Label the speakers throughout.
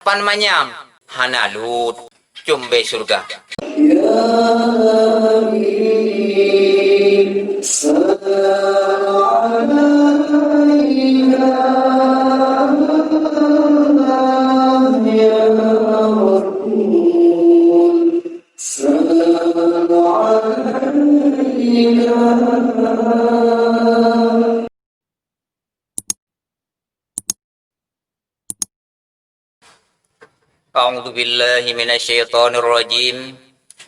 Speaker 1: Pan manyam hanalut cumbe surga. A'udzu billahi minasyaitonir rajim.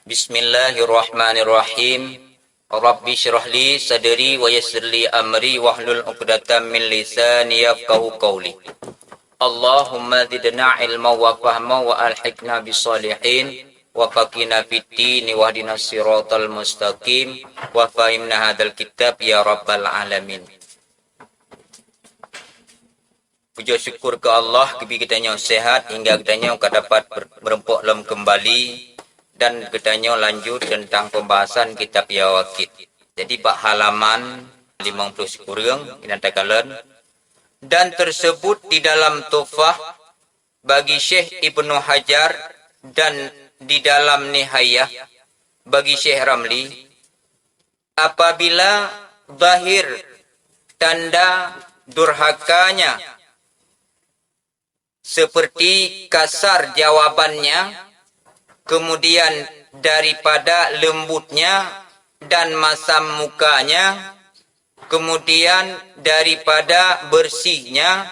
Speaker 1: Bismillahirrahmanirrahim. Rabbi shrah li sadri wa yassir li amri wahlul 'uqdatam min lisani yafqahu qawli. Allahumma zidna ilma wa fahma wa alhiqna bisalihin wa faqina fiddin wa hdina siratal mustaqim wa fahimna hadzal kitab ya rabbal alamin. Puja syukur ke Allah kebi kitanya sehat hingga kitanya dapat berempuk lem kembali dan kitanya lanjut tentang pembahasan kitab Yawaqid. Jadi bak halaman 50 kurang inantakalan dan tersebut di dalam Tuhfah bagi Syekh Ibnu Hajar dan di dalam Nihayah bagi Syekh Ramli, apabila zahir tanda durhakanya seperti kasar jawabannya, kemudian daripada lembutnya dan masam mukanya, kemudian daripada bersihnya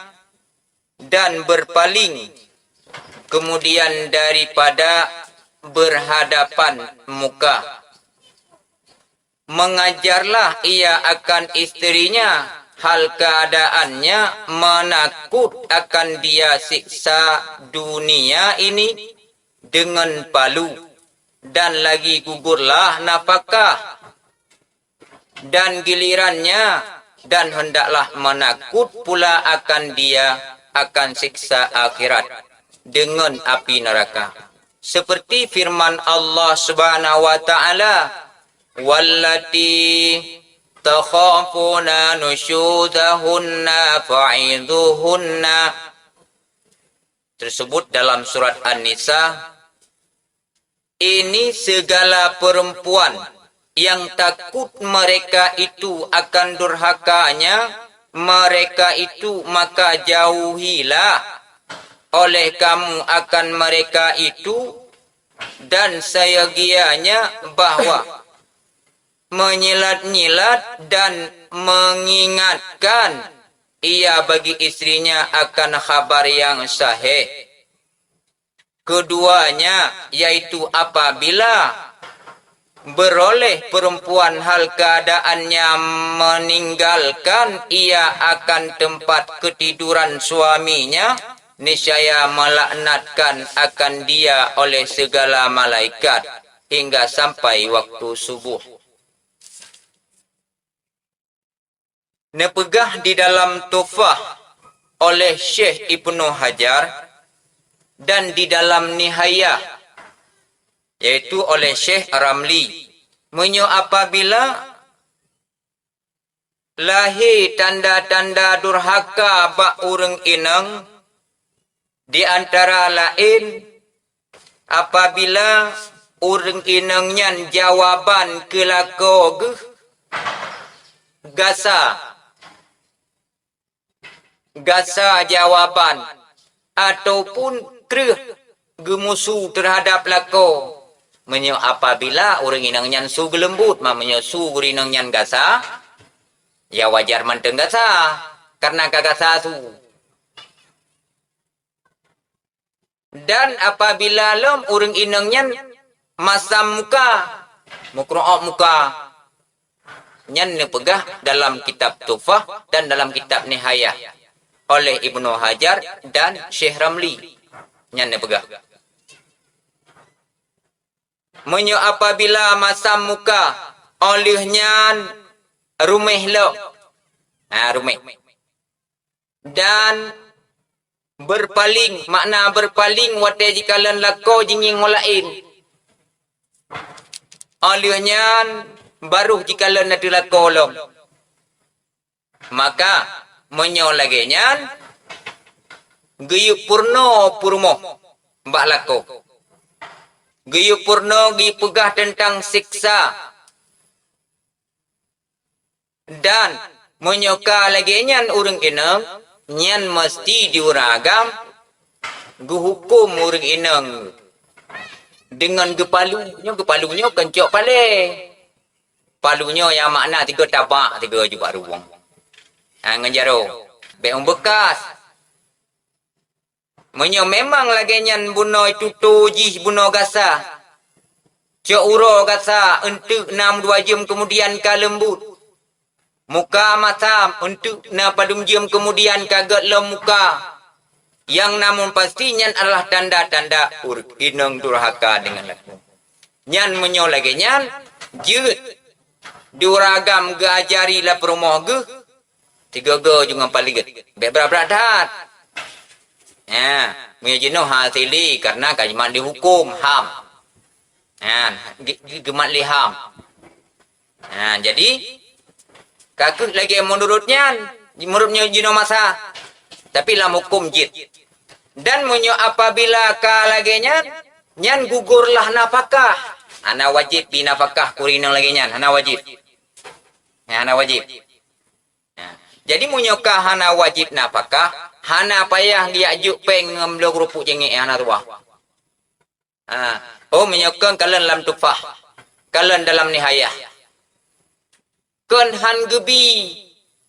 Speaker 1: dan berpaling, kemudian daripada berhadapan muka. Mengajarlah ia akan istrinya hal keadaannya menakut akan dia siksa dunia ini dengan palu, dan lagi gugurlah nafkah dan gilirannya, dan hendaklah menakut pula akan dia akan siksa akhirat dengan api neraka. Seperti firman Allah Subhanahu wa taala, wallati takhafuna nusyudahunna fa'idhuhunna, tersebut dalam surat An-Nisa. Ini segala perempuan yang takut mereka itu akan durhakanya mereka itu, maka jauhilah oleh kamu akan mereka itu, dan seyogianya bahwa menyilat-nyilat dan mengingatkan ia bagi istrinya akan kabar yang sahih. Keduanya yaitu apabila beroleh perempuan hal keadaannya meninggalkan ia akan tempat ketiduran suaminya, niscaya melaknatkan akan dia oleh segala malaikat hingga sampai waktu subuh. Nepegah di dalam Tuhfah oleh Syekh Ibnu Hajar dan di dalam Nihayah yaitu oleh Syekh Ramli, menyo apabila lahir tanda-tanda durhaka bak urang inang, di antara lain apabila urang inang nyan jawaban kelako gasa jawaban ataupun kreh gemusu terhadap lako. Menyo apabila orang inang nyan su gelembut menyo su inang nyan gasa, ya wajar manteng gasa karena kagasa su. Dan apabila lom orang inang nyan masam muka mukro'ok muka, nyan nepegah dalam kitab Tuhfah dan dalam kitab Nihayah oleh Ibnu Hajar dan Syekh Ramli, nyan nepegah. Menyo apabila masam muka olehnya rumeh lo, rumeh, dan berpaling, makna berpaling wate jikalan lako jinging ngolain, olehnya baru jikalan nadu lako long, maka menyo lagi nyan Geyuk purno purmo. Mbak lako. Geyuk purno gi pegah tentang siksa. Dan menyoka lagi nyan urang inang, nyan mesti diuragam guhukum urang inang dengan gepalunya kencok pale. Palunya yang makna 3 tabak 3 juga ruang. Nganjaro. Beong bekas. Menyo memang lagi nyan buno itu tuji buno gasa. Cok uro gasa untuk 6-2 jam kemudian ka lembut. Muka matam untuk na padum jam kemudian kaget lem muka. Yang namun pastinya adalah tanda-tanda inang durhaka dengan laku. Nyan menyo lagi nyan jeut diuragam gajari la perumoh ge 3 juga paliget. Beberapa dah. Ya, menjino hasili karena kajiman dihukum ham. Ya, gemat liham. Nah, jadi kakek lagi menurutnya jino masa. Tapi lam hukum jid. Dan menyo apabila kalagenya nyan gugurlah nafkah. Ana wajib binafkah kurinang lagi nyan, ana wajib. Ya, ana wajib. Ya. Jadi menyo hana wajib nafkah, hana payah dia juk peng ngamlo kerupuk jengik ana tuah. Oh menyokan kalian dalam tufah. Kalian dalam nihayah. Kan han gebi.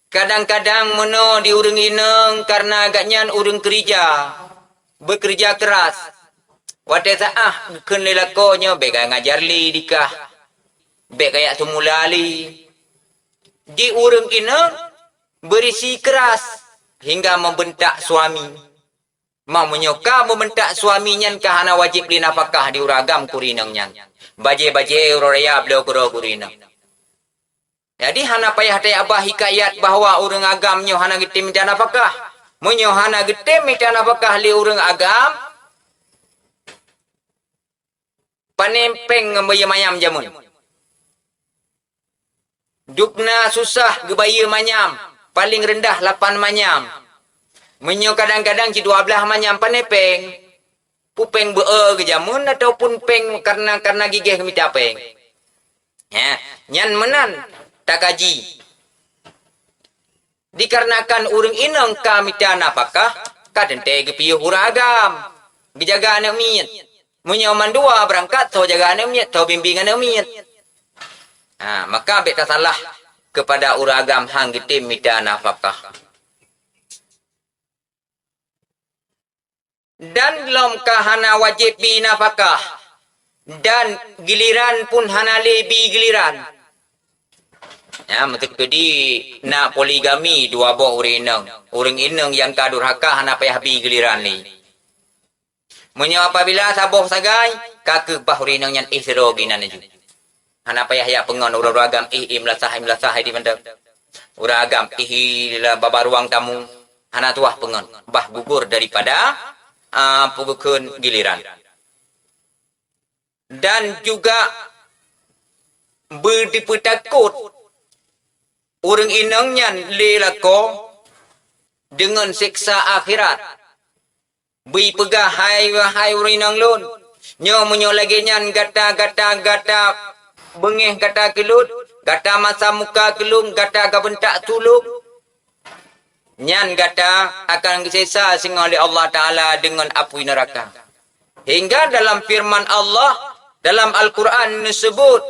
Speaker 1: Kadang-kadang meno di urang inang karena agaknya urang kerja. Bekerja keras. Wate saah ken lelakonyo be ngajar li dikah. Be kayak semulali. Di urang inang berisi keras hingga membentak suami. Mau menyoka membentak suaminya kahana wajib li nafkah di uragam kurinangnya. Baje-baje uraya beliau kurinang. Jadi hana payah tay abah hikayat bahwa urang agamnya hana gete minta nafkah. Munyo hana gete minta nafkah li urang agam. Panempeng ngembaya mayam jamun. Dukna susah gebaya manyam. Paling rendah 8 manyam. Menyo kadang-kadang ci 12 manyam panepeng. Pupeng bee ke jamun ataupun peng karena gigih minta peng. Ya, nyan menan takaji. Dikarenakan urang inang kami ta nafkah kadente ge pieuh uragam. Gejaga anak miet. Munyo mandua berangkat tau jaga anak miet, tau bimbing anak miet. Maka beta salah kepada uragam hang gete minta nafkah. Dan lom kahana wajib bi nafkah. Dan giliran pun hana lebi giliran. Ya, maksud kedi na poligami 2 boh urang inang. Urang inang yang kadurhaka hana payah bi giliran ni. Munyo apabila saboh sagai, kakek bah urang yang isro ginan ju. Hana payah ya pengon uragam imlasah di mandap. Uragam la babaruang tamu hana tuah pengon. Bah gugur daripada pugukun giliran. Dan juga berdipetakut urang inangnya lelako dengan siksa akhirat. Bui pegah hai urang inang lun. Nyo menyo lagi nyan gata bengeh gata kelut, gata masa muka kelung, gata gabentak tulung. Nyan gata akan disesa singa oleh Allah Ta'ala dengan api neraka. Hingga dalam firman Allah, dalam Al-Quran disebut,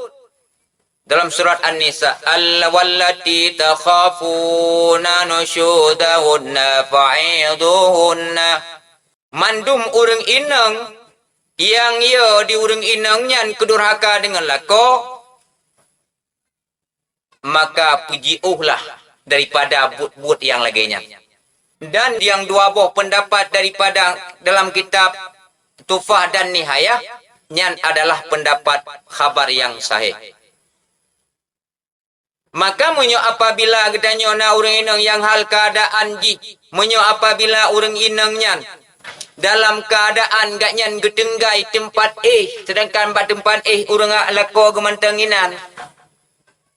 Speaker 1: dalam surat An-Nisa, Al-wallati takhafuna nusyudahunna fa'iduhunna. Mandum urang inang, yang ia di urang inang nyan kedurhaka dengan lako, maka pujiuhlah daripada but-but yang laginya. Dan yang 2 boh pendapat daripada dalam kitab Tufah dan Nihayah, nyan adalah pendapat khabar yang sahih. Maka menyo apabila gedanyo na urang inang yang hal keadaan ji, menyo apabila urang inang nyan dalam keadaan gak nyan gedenggai tempat sedangkan pada tempat urang lako gemantanginan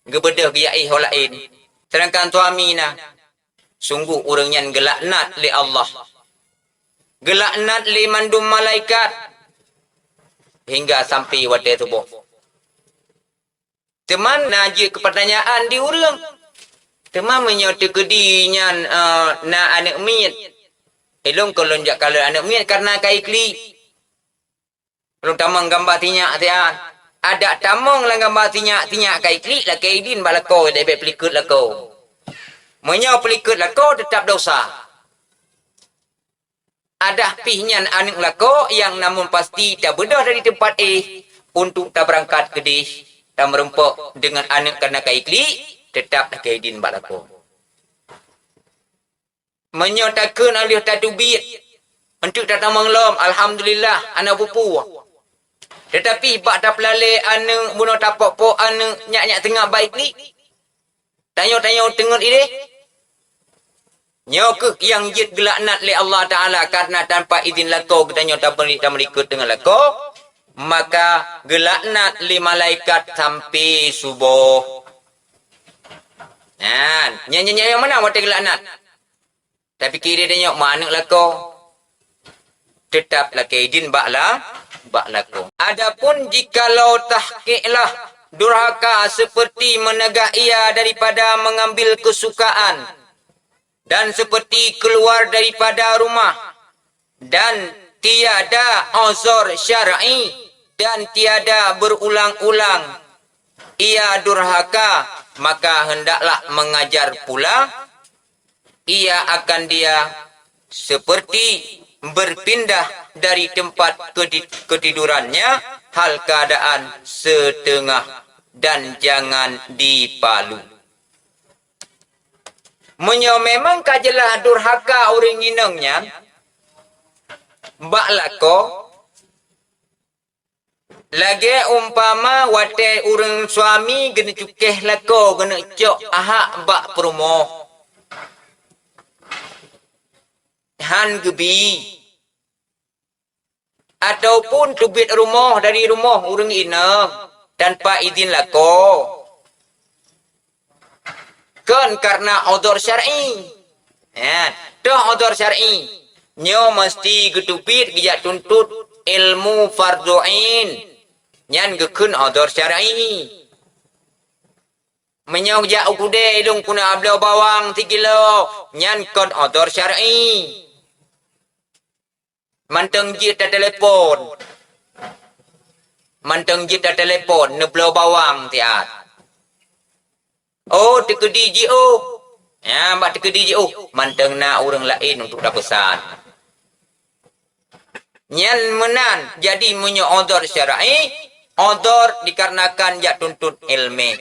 Speaker 1: gebedah biya holain sedangkan suami na sungguh urang nyan gelaknat li Allah. gelaknat limandum malaikat hingga sampai wadai tubuh. Teman naji kepertanyaan di urang. Teman menyota kedinya na anak miat. Elong kalau jak kalau anak miat karena kai kli. Belum tamang gambar tinyak tian. Ada tamang lah gambar tinyak kai kli lah kai din balako dah bet pelikut lako. Menyo pelikut lako tetap dosa. Ada pihnya anak lako yang namun pasti tak bedah dari tempat untuk tak berangkat ke di tak merempok dengan anak karena kai kli tetap kai din balako. Menyo takun alih tatubit untuk tak tamang lom alhamdulillah anak pupu. Tetapi bak tak pelale anak bunuh tapak po anak nyak tengah baik ni. Tanya-tanya tengok ini. Nyok yang jid gelaknat li Allah Ta'ala karena tanpa izin lako katanya tak berikut dengan lako. Maka gelaknat li malaikat sampai subuh. Nyanyi yang mana waktu gelaknat? Tapi kira dia nyok mana lako. Tetap laki izin baklah lako. Adapun jikalau tahqiqlah durhaka seperti menegak ia daripada mengambil kesukaan dan seperti keluar daripada rumah dan tiada uzur syar'i dan tiada berulang-ulang ia durhaka, maka hendaklah mengajar pula ia akan dia seperti berpindah dari tempat ketidurannya hal keadaan setengah dan jangan dipalu. Menyo memang kajelah durhaka orang inangnya bak lako lagi umpama wate orang suami kena cukeh lako kena cok ahak bak perumoh han gebi ataupun tubit rumah dari rumah orang inang tanpa izin lako. Kan karena udhur syar'i. Dah udhur syar'i. Nyo mesti getupit gejak tuntut ilmu fardhu'in. Nyan gekun udhur syar'i. Menyo gejak ukude ilung kuna ablau bawang 3 kilo. Nyan kon udhur syar'i. Manteng jit dah telefon. Manteng jit dah telefon neblau bawang tiat. Oh, tekedi JO. Ya, mbak tekedi JO. Manteng na orang lain untuk dah pesan. Nyan menan. Jadi menyo udhur syar'i. Udhur dikarenakan jak tuntut ilmi.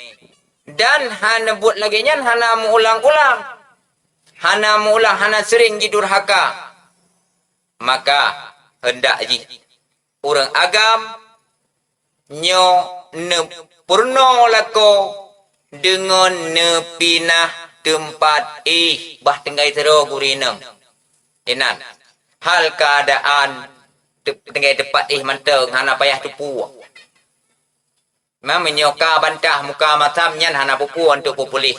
Speaker 1: Dan hana buat lagi nyan hana mengulang-ulang. Hana mengulang, hana sering jidurhaka. Maka hendak ji orang agam nyo ne purno lako dengan nepinah tempat bah tenggai tero gurinang. Enan. Hal keadaan tenggai tempat manteng hana payah tupu. Memang menyoka bantah muka matam nyan hana pupu untuk pupulih.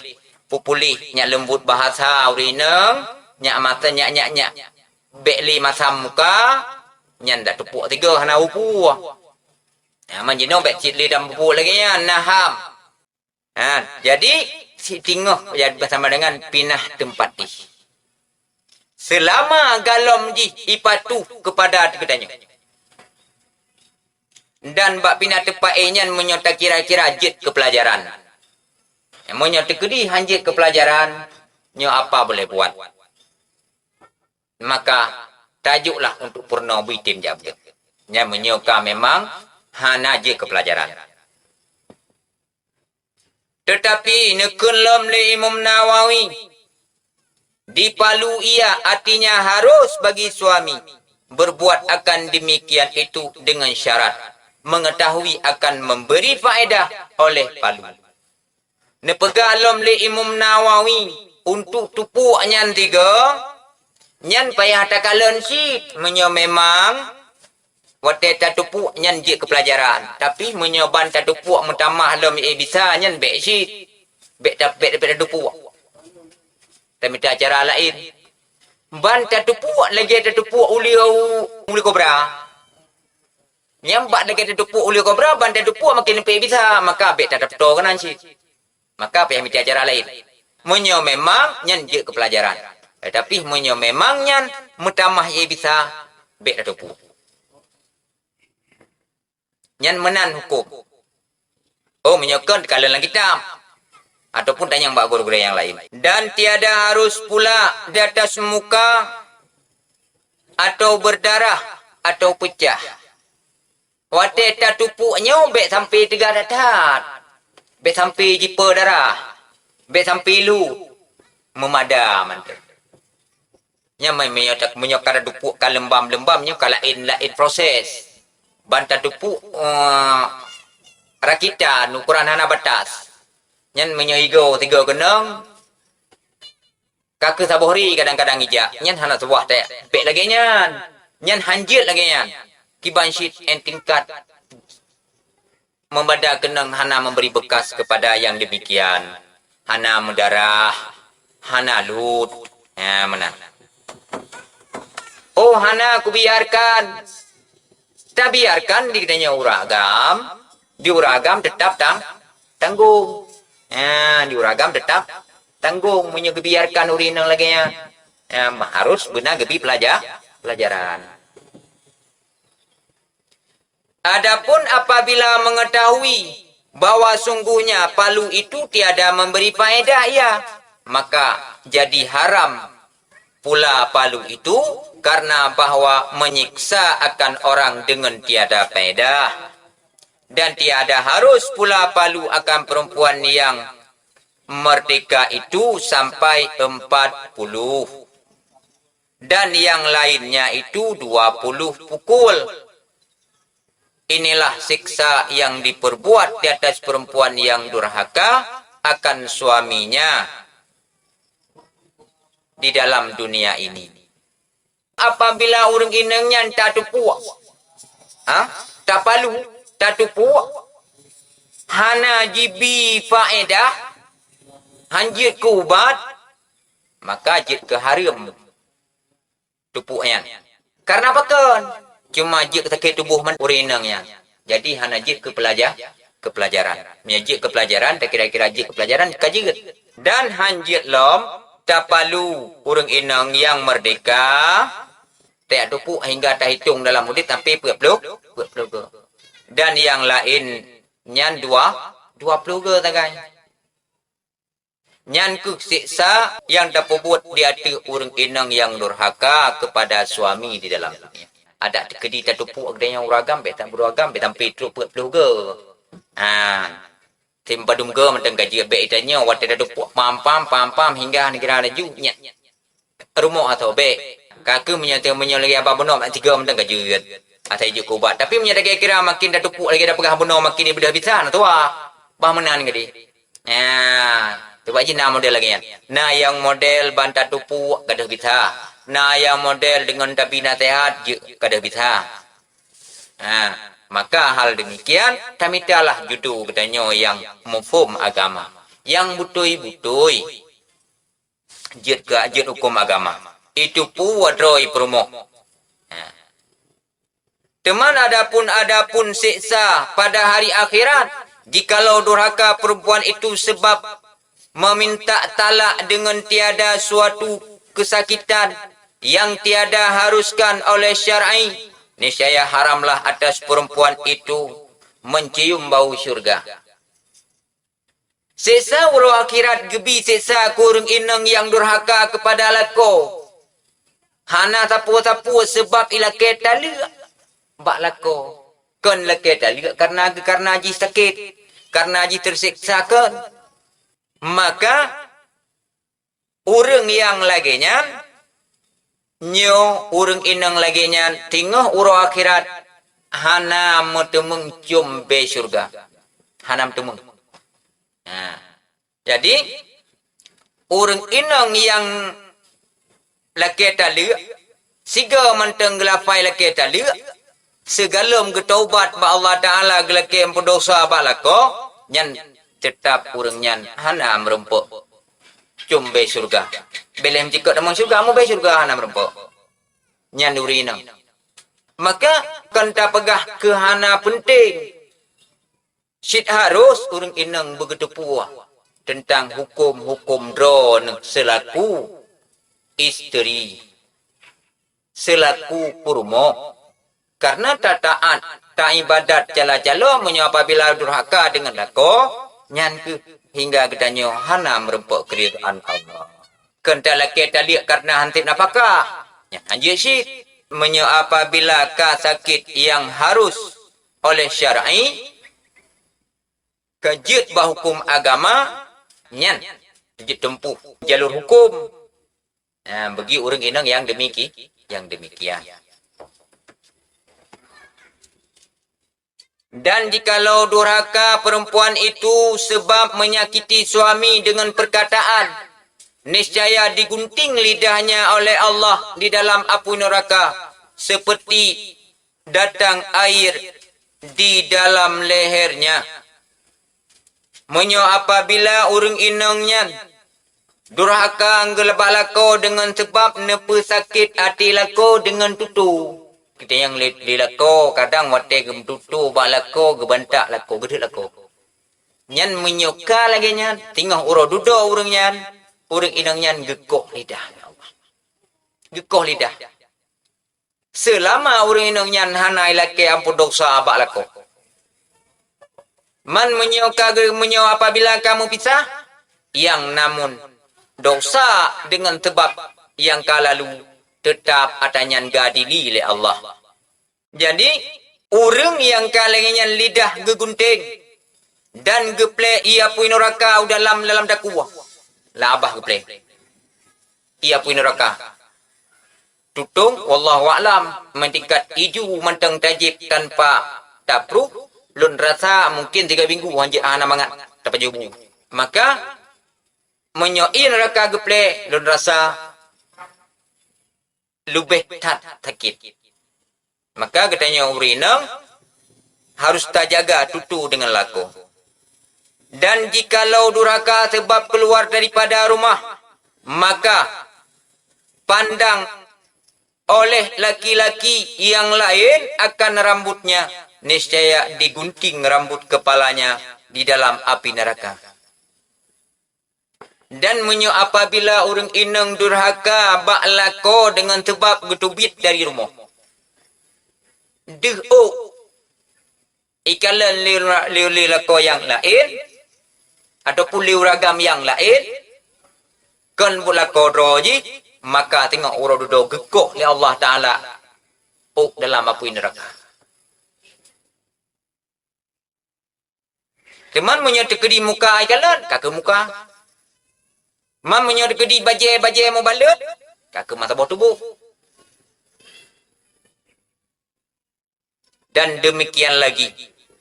Speaker 1: Pupulih nyak lembut bahasa urinang, nyak mata nyak. Bekli masam muka nyan dak tupuk 3 hana pupu. Manjino bek citli dan pupu lagi nya naham. Jadi si tinggoh bersama dengan pinah tempat di. Selama galom ji ipatu kepada kedanya. Dan bak pinah tempat nyan menyota kira-kira jit ke pelajaran. Menyota kedi hanjit ke pelajaran nyo apa boleh buat. Maka tajuklah untuk purna bitin jabut. Nya menyoka memang hana je ke pelajaran. Tetapi nekun lam li Imam Nawawi dipalu ia artinya harus bagi suami berbuat akan demikian itu dengan syarat mengetahui akan memberi faedah oleh palu. Nepega lam li Imam Nawawi untuk tupuk nyan 3 nyan payah takalan sit menyo memang wate tatupu nyan je ke pelajaran. Tapi menyoban tatupu mentamah lom bisa nyan bek si. Bek tatupu. Tapi tak cara lain. Ban tatupuk lagi tatupuk uli kobra. Nyambat lagi tatupuk uli kobra, ban tatupuk makin nempe bisa. Maka abek tak dapat kan ansi. Maka apa yang mesti acara lain. Menyo memang nyan je ke pelajaran. Tetapi menyo memang nyan mutamah ia bisa bek tatupuk. Nyan menan hukum. Oh menyokon kalau dalam kitab. Ataupun tanya mbak guru-guru yang lain. Dan tiada harus pula di atas muka atau berdarah atau pecah. Wate tatupuknya bek sampai 3 datat. Bek sampai jipa darah. Bek sampai lu. Memadam. Nya menyokar dupuk ka lembam-lembamnya ka lain proses. Banta dupuk rakitan ukuran hana batas. Nyan menyoigo 3 genang. Kake sabohri kadang-kadang ija. Nyan hana sebuah tak. Bek lagi nyan. Nyan hanjit lagi nyan. Kiban syit and tingkat. Membada genang hana memberi bekas kepada yang demikian. Hana mendarah. Hana lut. Ya mana. Oh hana aku biarkan. Tak biarkan dikatanya uragam. Di uragam tetap tanggung. Di uragam tetap tanggung menyebiarkan urinang lagi harus benar gebi pelajaran. Adapun apabila mengetahui bahwa sungguhnya palu itu tiada memberi faedah ya, maka jadi haram pula palu itu karena bahwa menyiksa akan orang dengan tiada faedah. Dan tiada harus pula palu akan perempuan yang merdeka itu sampai 40. Dan yang lainnya itu 20 pukul. Inilah siksa yang diperbuat di atas perempuan yang durhaka akan suaminya di dalam dunia ini. Apabila orang inangnya tak tupuk, tak palu, tatupuk hana jibi faedah hanjit kubat maka jit ke haram tupuknya karena apa kan cuma jit ke tubuh man urinangnya jadi hana jit ke pelajaran menjit ke pelajaran tak kira-kira jit ke pelajaran kajit dan hanjit lom tapalu urang inang yang merdeka tak tupuk hingga tak hitung dalam mudit sampai 40 dan yang lain nyan 20 ke tagai. Nyan ku siksa yang dapat buat di hati orang inang yang durhaka kepada suami di dalam dunia. Ada kedi tatupuk ada yang uragam betam beragam betam petro 40 ke. Timpadum ke mentang gaji be itanya wat tatupuk pam hingga negara laju nya. Rumah atau be. Kakak menyolagi apa benar 3 mentang gaji. Atau ijuk kubat. Tapi menyata kira-kira makin dah tupuk lagi dah pegah benar makin dia bedah bisa. Nah tua. Bah menan ke dia. Coba je nak model lagi kan. Nah yang model bantah tupuk kadah bisa. Nah yang model dengan tapi nasihat je kadah bisa. Maka hal demikian tamitalah judu katanya yang mufhum agama. Yang butoi-butoi. Jid ke jid hukum agama. Itu pu wadroi promo. Teman adapun siksa pada hari akhirat jikalau durhaka perempuan itu sebab meminta talak dengan tiada suatu kesakitan yang tiada haruskan oleh syar'i niscaya haramlah atas perempuan itu mencium bau syurga. Siksa pada akhirat gebi siksa kurang inang yang durhaka kepada lako. Hana tapu-tapu sebab ilakai talak. Bak lako kan laki tali karena haji sakit karena haji tersiksa kan maka urang yang laginya nyo urang inang laginya tinggal uro akhirat hana metemung jumbe surga hanam temung. Jadi urang inang yang laki tali siga menteng gelafai laki tali segalum ketaubat ba Allah Ta'ala gelakem pendosa ba lako nyan tetap urang nyan hana merempuk cumbe surga Belem jika dalam syurga, mu baik syurga hana merempok. Nyan urina. Maka, kanta pegah ke hana penting. Syed harus orang inang begitu puas tentang hukum-hukum drone selaku isteri, selaku purmo. Karena tak taat, tak ibadat jala-jala menyo apabila durhaka dengan lako, nyan ke hingga gedanyo hana merempok keridaan Allah. Kenta laki tadi karena hantit napakah. Nyan anjir syed menyo apabila ka sakit yang harus oleh syar'i, kejut hukum agama, nyan kejut tempuh jalur hukum. Nah, bagi orang inang yang demikian. Dan jikalau durhaka perempuan itu sebab menyakiti suami dengan perkataan, niscaya digunting lidahnya oleh Allah di dalam api neraka seperti datang air di dalam lehernya. Menyo apabila urang inangnya durhaka anggelebak lako dengan sebab nepe sakit hati lako dengan tutu. Kita yang li lako kadang wate gem tutu bak lako gebantak lako gede lako. Nyan menyoka lagi nyan tinggal uro dudo urang nyan. Urang inang nyan gekoh lidah. Gekoh lidah. Selama urang inang nyan hanai laki ampun dosa bak lako. Man menyoka menyo apabila kamu pisah, yang namun dosa dengan sebab yang kalalu tetap atanyan gadili oleh Allah. Jadi, orang yang kalengnya lidah gegunting dan geple ia pun neraka dalam dakwah. Labah geple. Ia pun neraka. Tutung wallahu a'lam mentingkat iju menteng tajib tanpa tapruk. Lun rasa mungkin 3 minggu hanya anak mangat dapat jubu. Maka menyoi neraka geple lun rasa lebih sakit. Maka katanya urinang harus tak jaga tutu dengan laku. Dan jikalau durhaka sebab keluar daripada rumah, maka pandang oleh laki-laki yang lain akan rambutnya, niscaya digunting rambut kepalanya di dalam api neraka. Dan menyo apabila orang inang durhaka bak lako dengan sebab getubit dari rumah. Ikalan liu lako yang lain ataupun liu ragam yang lain kan bulako roji, maka tengok orang duduk gekoh oleh Allah Ta'ala dalam api neraka. Teman menyatakan di muka ikalan, kakak muka. Man menyatakan di bajai mau balut, kakak mata bawah tubuh. Dan demikian lagi,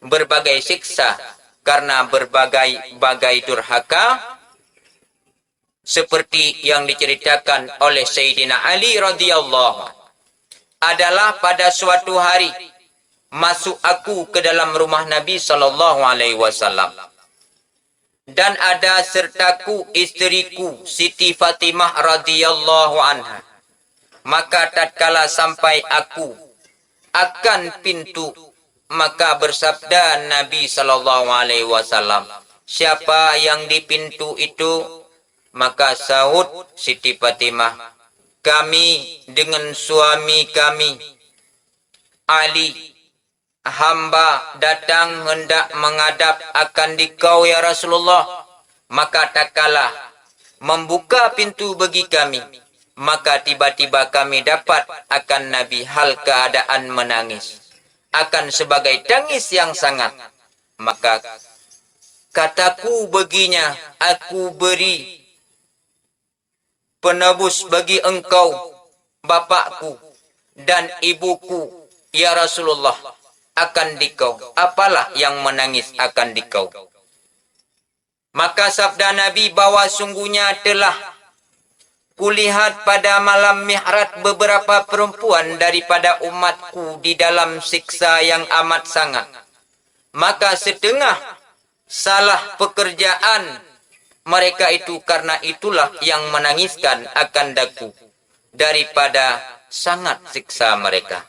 Speaker 1: berbagai siksa karena berbagai durhaka, seperti yang diceritakan oleh Sayyidina Ali radhiyallahu adalah pada suatu hari masuk aku ke dalam rumah Nabi SAW. Dan ada sertaku isteriku Siti Fatimah radhiyallahu anha. Maka tatkala sampai aku akan pintu, maka bersabda Nabi SAW, siapa yang di pintu itu? Maka sahut Siti Fatimah, kami dengan suami kami Ali, hamba datang hendak menghadap akan dikau ya Rasulullah. Maka tak kalah membuka pintu bagi kami, maka tiba-tiba kami dapat akan Nabi hal keadaan menangis, akan sebagai tangis yang sangat. Maka kataku baginya, aku beri penebus bagi engkau, bapakku dan ibuku ya Rasulullah, akan dikau. Apalah yang menangis akan dikau? Maka sabda Nabi bahwa sungguhnya telah kulihat pada malam Mi'raj beberapa perempuan daripada umatku di dalam siksa yang amat sangat. Maka setengah salah pekerjaan mereka itu, karena itulah yang menangiskan akan daku daripada sangat siksa mereka.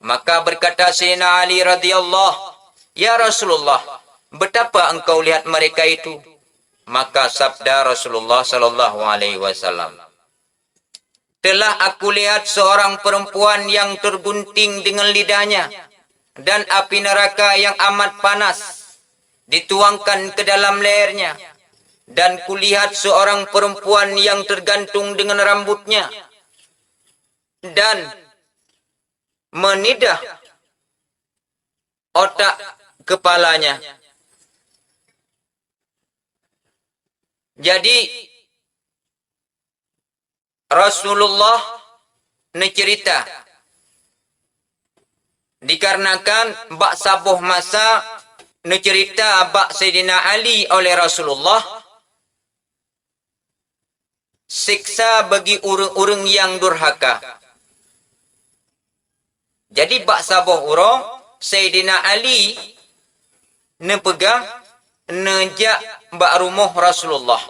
Speaker 1: Maka berkata Sayyidina Ali radhiyallahu, ya Rasulullah, betapa engkau lihat mereka itu? Maka sabda Rasulullah sallallahu alaihi wasallam, telah aku lihat seorang perempuan yang tergunting dengan lidahnya, dan api neraka yang amat panas dituangkan ke dalam lehernya. Dan kulihat seorang perempuan yang tergantung dengan rambutnya dan menidah otak kepalanya. Jadi Rasulullah cerita, dikarenakan bak sabuh masa cerita bak Sayyidina Ali oleh Rasulullah, siksa bagi orang-orang yang durhaka. Jadi bak sabuh orang Sayyidina Ali pegang nejak bak rumah Rasulullah,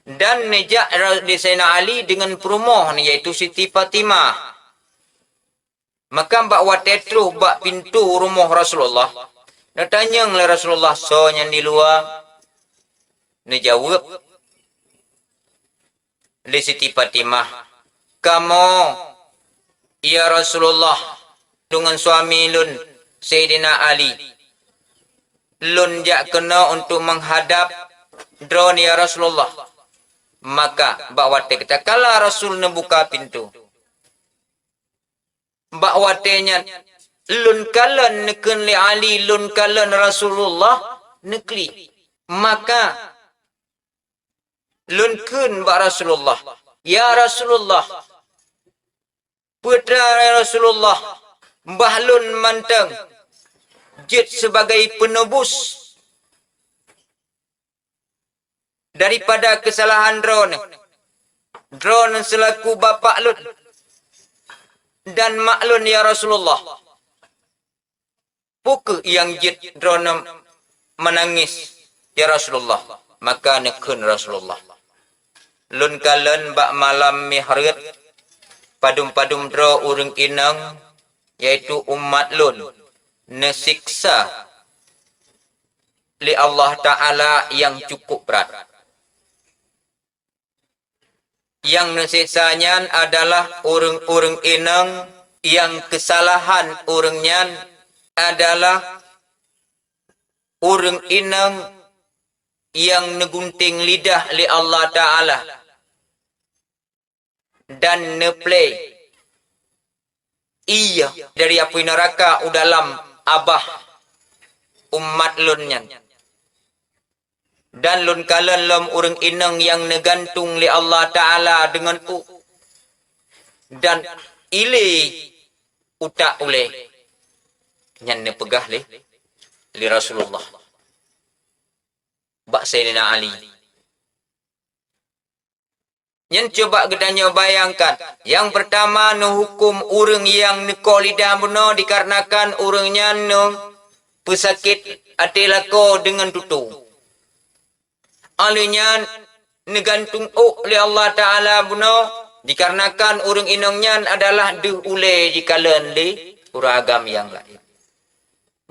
Speaker 1: dan nejak di Sayyidina Ali dengan perumah ni, iaitu Siti Fatimah. Maka bak watetruh bak pintu rumah Rasulullah. Dia tanya oleh Rasulullah, soalnya di luar. Dia jawab di Siti Fatimah, kamu ya Rasulullah dengan suami lun Sayyidina Ali, lun jak kena untuk menghadap drone ya Rasulullah. Maka bak wate kata, kala Rasul membuka pintu, bak watenya lun kalan neken li Ali, lun kalan Rasulullah nekli. Maka lun kun bak Rasulullah, ya Rasulullah, putra Rasulullah, mbah lun manteng jid sebagai penebus daripada kesalahan drone. Drone selaku bapa lun dan mak lun ya Rasulullah. Pukul yang jid drone menangis ya Rasulullah. Maka nekun Rasulullah, lun kalen bak malam mihrad padum-padum dro urang inang, yaitu umat lun nesiksa li Allah Ta'ala yang cukup berat. Yang nesiksanya adalah urang-urang inang yang kesalahan urangnya adalah urang inang yang negunting lidah li Allah Ta'ala dan neplay iya dari api neraka dalam abah umat lunnya. Dan lun kalan lam urang inang yang negantung li Allah Ta'ala dengan dan ile utak ule yang nepegah li Rasulullah bak Sayyidina Ali. Yang coba gedanya bayangkan, yang pertama hukum urang yang neko lidah benar dikarenakan urangnya pesakit hati lako dengan tutu. Alanya negantung li Allah Ta'ala benar dikarenakan urang inangnya adalah diulai jikalan li uragam yang lain.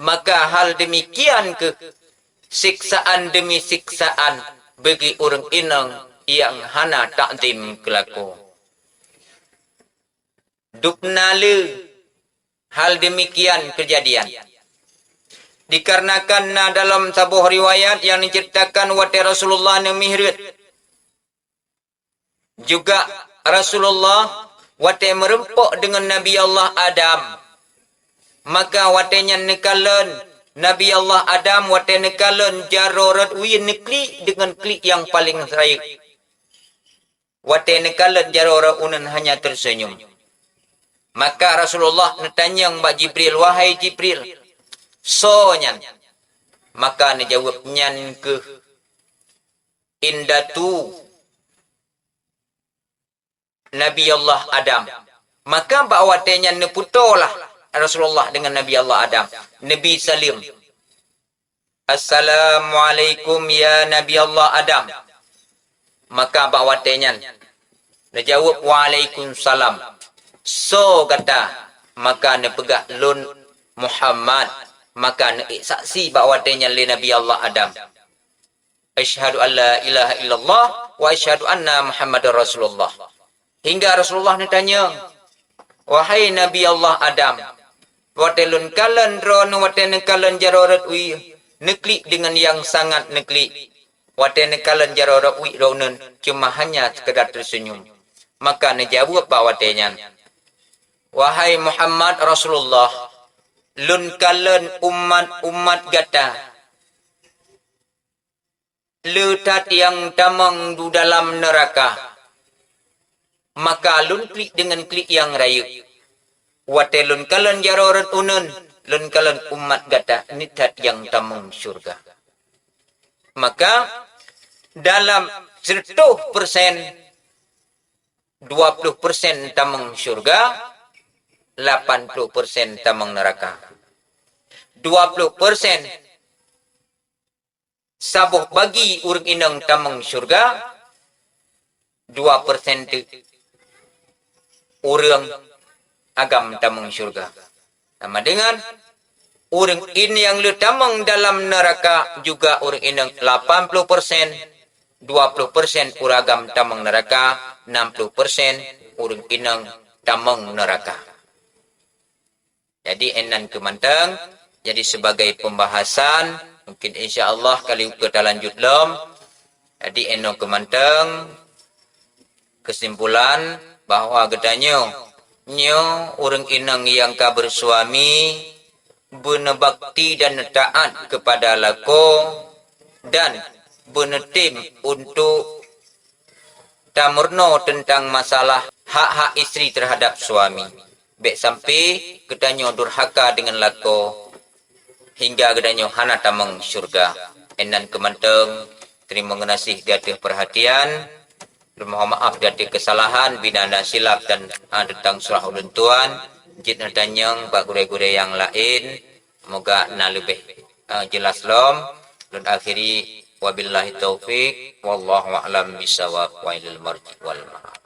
Speaker 1: Maka hal demikian ke siksaan demi siksaan bagi orang inang yang hana takdim kelaku. Dupnale hal demikian kejadian. Dikarenakan dalam sebuah riwayat yang diceritakan wate Rasulullah mihrad, juga Rasulullah wate merempok dengan Nabi Allah Adam. Maka watenya nekalan Nabi Allah Adam wate nekalan jarorat uyin nekli dengan klik yang paling baik. Wate nekalan jarorat unan hanya tersenyum. Maka Rasulullah netanya mbak Jibril, wahai Jibril, sonya. Maka nejawabnya ke indatu Nabi Allah Adam. Maka mbak watenya neputolah Rasulullah dengan Nabi Allah Adam, Nabi Salim. Assalamualaikum ya Nabi Allah Adam. Maka bak watenya dia jawab waalaikumsalam. So kata maka ne pegak lun Muhammad, maka ne saksi bak watenya li Nabi Allah Adam. Asyhadu an la ilaha illallah wa asyhadu anna Muhammadar Rasulullah. Hingga Rasulullah ni tanya, wahai Nabi Allah Adam, watelun kalan ron waten kalan jarorat wi neklik dengan yang sangat neklik. Waten kalan jarorat wi ronen cuma hanya sekedar tersenyum. Maka ne jawab bak watenya, wahai Muhammad Rasulullah, lun kalan umat gata letat yang tamang du dalam neraka, maka lun klik dengan klik yang rayu. Wate lun kalan jarorat unun, lun kalan umat gata nitat yang tamang syurga. Maka dalam 100%, 20% tamang syurga, 80% tamang neraka. 20% sabuh bagi urang inang tamang syurga, 2% urang agam tamang syurga. Sama dengan urang ini yang le tamang dalam neraka juga urang inang 80%, 20% uragam tamang neraka, 60% urang inang tamang neraka. Jadi enan kemantang, jadi sebagai pembahasan mungkin insya-Allah kali kita lanjut lom. Jadi eno kemantang kesimpulan bahwa gedanya nyo urang inang yang ka bersuami benebakti dan taat kepada lako dan benetim untuk tamurno tentang masalah hak-hak istri terhadap suami. Bek sampai gedanya durhaka dengan lako hingga gedanya hana tamang syurga. Enan kemanteng terima kasih gadah perhatian. Mohon maaf dari kesalahan bina dan silap dan tentang surah ulun tuan. Jid nadanyang bak gure-gure yang lain. Moga na lebih jelas lom. Dan akhiri wabillahi taufik wallahu a'lam bisawab wa ilal marji wal ma'af.